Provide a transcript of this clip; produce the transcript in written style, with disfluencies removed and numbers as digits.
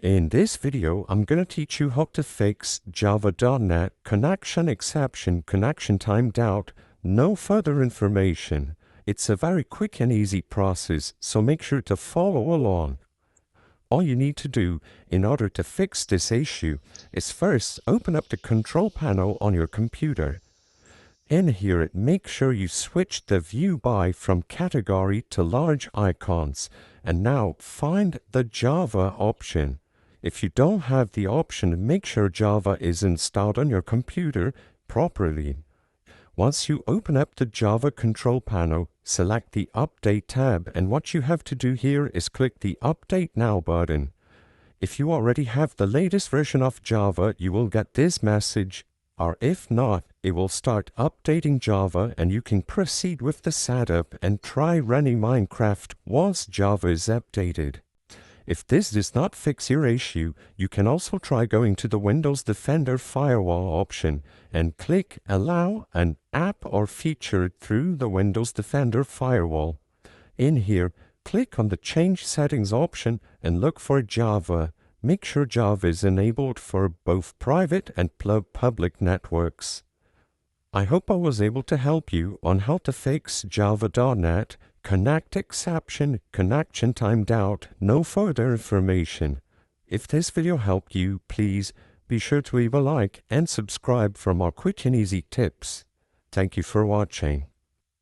In this video, I'm going to teach you how to fix Java.NET connection exception, connection timed out, no further information. It's a very quick and easy process, so make sure to follow along. All you need to do in order to fix this issue is first open up the control panel on your computer. In here, make sure you switch the view by from category to large icons, and now find the Java option. If you don't have the option, make sure Java is installed on your computer properly. Once you open up the Java control panel, select the Update tab, and what you have to do here is click the Update Now button. If you already have the latest version of Java, you will get this message, or if not, it will start updating Java and you can proceed with the setup and try running Minecraft once Java is updated. If this does not fix your issue, you can also try going to the Windows Defender Firewall option and click Allow an app or feature through the Windows Defender Firewall. In here, click on the Change Settings option and look for Java. Make sure Java is enabled for both private and public networks. I hope I was able to help you on how to fix Java.NET Connect exception, connection timed out, no further information. If this video helped you, please be sure to leave a like and subscribe for more quick and easy tips. Thank you for watching.